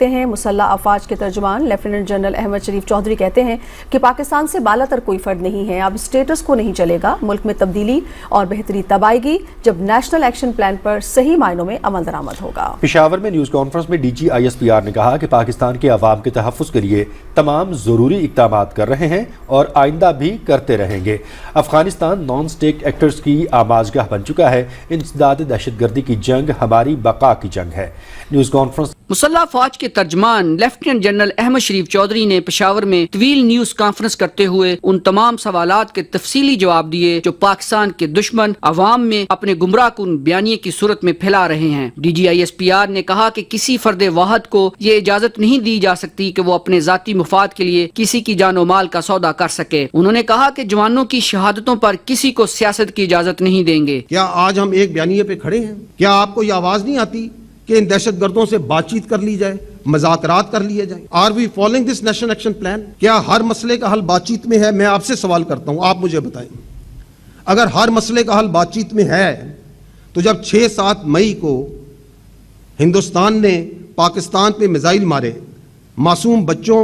ہیں مسلح افواج کے ترجمان لیفٹیننٹ جنرل احمد شریف چودھری کہتے ہیں کہ پاکستان سے بالا تر کوئی فرد نہیں ہے، اب اسٹیٹس کو نہیں چلے گا، ملک میں تبدیلی اور بہتری تب آئے گی جب نیشنل ایکشن پلان پر صحیح معنوں میں عمل درآمد ہوگا۔ پشاور میں نیوز کانفرنس میں DGISPR نے کہا کہ پاکستان کے عوام کے تحفظ کے لیے تمام ضروری اقدامات کر رہے ہیں اور آئندہ بھی کرتے رہیں گے۔ افغانستان نان اسٹیٹ ایکٹرز کی آماجگاہ بن چکا ہے، انسداد دہشت گردی کی جنگ ہماری بقا کی جنگ ہے۔ نیوز کانفرنس مسلح افواج کے ترجمان لیفٹیننٹ جنرل احمد شریف چودھری نے پشاور میں طویل نیوز کانفرنس کرتے ہوئے ان تمام سوالات کے تفصیلی جواب دیے جو پاکستان کے دشمن عوام میں اپنے گمراہ کن بیانیے کی صورت میں پھیلا رہے ہیں۔ DGISPR نے کہا کہ کسی فرد واحد کو یہ اجازت نہیں دی جا سکتی کہ وہ اپنے ذاتی مفاد کے لیے کسی کی جان و مال کا سودا کر سکے۔ انہوں نے کہا کہ جوانوں کی شہادتوں پر کسی کو سیاست کی اجازت نہیں دیں گے۔ کیا آج ہم ایک بیانیے پہ کھڑے ہیں؟ کیا آپ کو یہ آواز نہیں آتی کہ ان دہشت گردوں سے بات چیت کر لی جائے، مذاکرات کر لیے جائیں؟ Are we following this national action plan? کیا ہر مسئلے کا حل بات چیت میں ہے؟ میں آپ سے سوال کرتا ہوں، آپ مجھے بتائیں۔ اگر ہر مسئلے کا حل بات چیت میں ہے تو جب 6-7 مئی کو ہندوستان نے پاکستان پہ میزائل مارے، معصوم بچوں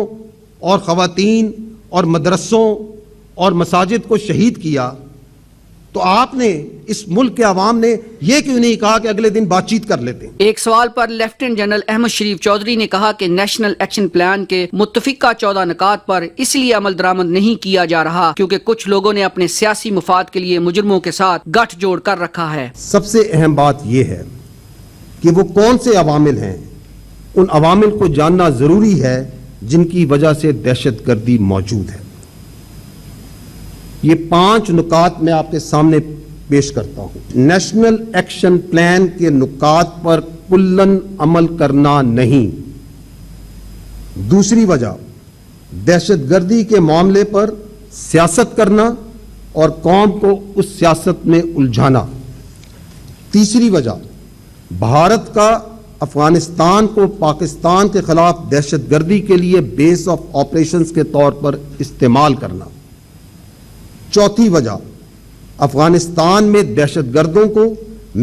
اور خواتین اور مدرسوں اور مساجد کو شہید کیا، تو آپ نے اس ملک کے عوام نے یہ کیوں نہیں کہا کہ اگلے دن بات چیت کر لیتے ہیں؟ ایک سوال پر لیفٹیننٹ جنرل احمد شریف چودھری نے کہا کہ نیشنل ایکشن پلان کے متفقہ 14 نکات پر اس لیے عمل درآمد نہیں کیا جا رہا کیونکہ کچھ لوگوں نے اپنے سیاسی مفاد کے لیے مجرموں کے ساتھ گٹھ جوڑ کر رکھا ہے۔ سب سے اہم بات یہ ہے کہ وہ کون سے عوامل ہیں، ان عوامل کو جاننا ضروری ہے جن کی وجہ سے دہشت گردی موجود ہے۔ یہ 5 نکات میں آپ کے سامنے پیش کرتا ہوں۔ نیشنل ایکشن پلان کے نکات پر کلن عمل کرنا نہیں۔ دوسری وجہ، دہشت گردی کے معاملے پر سیاست کرنا اور قوم کو اس سیاست میں الجھانا۔ تیسری وجہ، بھارت کا افغانستان کو پاکستان کے خلاف دہشت گردی کے لیے بیس آف آپریشنز کے طور پر استعمال کرنا۔ چوتھی وجہ، افغانستان میں دہشت گردوں کو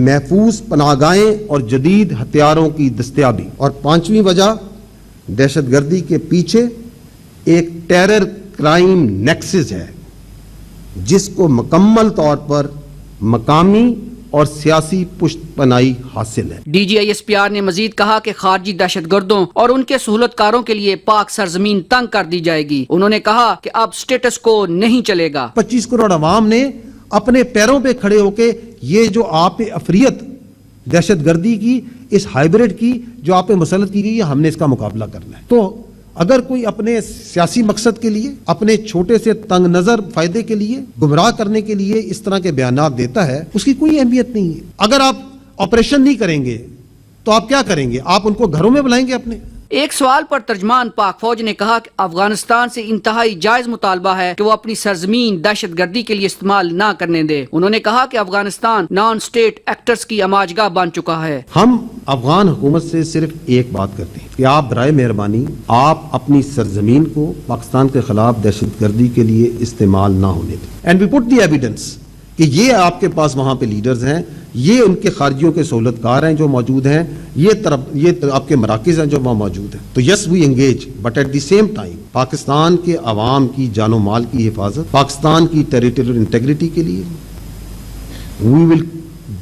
محفوظ پناہ گاہیں اور جدید ہتھیاروں کی دستیابی۔ اور 5ویں وجہ، دہشت گردی کے پیچھے ایک ٹیرر کرائم نیکسس ہے جس کو مکمل طور پر مقامی اور سیاسی پشت پناہی حاصل ہے۔ DGISPR نے مزید کہا کہ خارجی دہشت گردوں اور ان کے سہولت کاروں کے لیے پاک سرزمین تنگ کر دی جائے گی۔ انہوں نے کہا کہ اب سٹیٹس کو نہیں چلے گا۔ 25 کروڑ عوام نے اپنے پیروں پہ کھڑے ہو کے یہ جو آپ پہ افریت دہشت گردی کی، اس ہائیبریڈ کی جو آپ پہ مسلط کی گئی ہے، ہم نے اس کا مقابلہ کرنا ہے۔ تو اگر کوئی اپنے سیاسی مقصد کے لیے، اپنے چھوٹے سے تنگ نظر فائدے کے لیے، گمراہ کرنے کے لیے اس طرح کے بیانات دیتا ہے، اس کی کوئی اہمیت نہیں ہے۔ اگر آپ آپریشن نہیں کریں گے تو آپ کیا کریں گے؟ آپ ان کو گھروں میں بلائیں گے اپنے؟ ایک سوال پر ترجمان پاک فوج نے کہا کہ افغانستان سے انتہائی جائز مطالبہ ہے کہ وہ اپنی سرزمین دہشت گردی کے لیے استعمال نہ کرنے دے۔ انہوں نے کہا کہ افغانستان نان اسٹیٹ ایکٹرز کی آماجگاہ بن چکا ہے۔ ہم افغان حکومت سے صرف ایک بات کرتے ہیں کہ آپ برائے مہربانی آپ اپنی سرزمین کو پاکستان کے خلاف دہشت گردی کے لیے استعمال نہ ہونے دیں۔ And we put the evidence کہ یہ آپ کے پاس وہاں پہ لیڈرز ہیں، یہ ان کے خارجیوں کے سہولت کار ہیں جو موجود ہیں، یہ آپ کے مراکز ہیں جو وہاں موجود ہیں۔ تو yes we engage, but at the same time Pakistan کے عوام کی جان و مال کی حفاظت، پاکستان کی ٹیریٹریل انٹیگریٹی کے لیے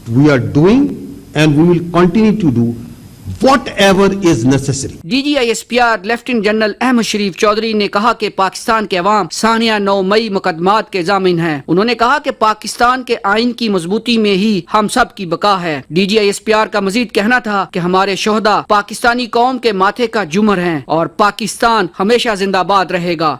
we are doing and we will continue to do whatever is necessary۔ DGISPR lieutenant general Ahmed Sharif Chaudhry نے کہا کہ پاکستان کے عوام سانحہ 9 مئی مقدمات کے ضامن ہیں۔ انہوں نے کہا کہ پاکستان کے آئین کی مضبوطی میں ہی ہم سب کی بقا ہے۔ DGISPR کا مزید کہنا تھا کہ ہمارے شہداء پاکستانی قوم کے ماتھے کا جمر ہیں اور پاکستان ہمیشہ زندہ باد رہے گا۔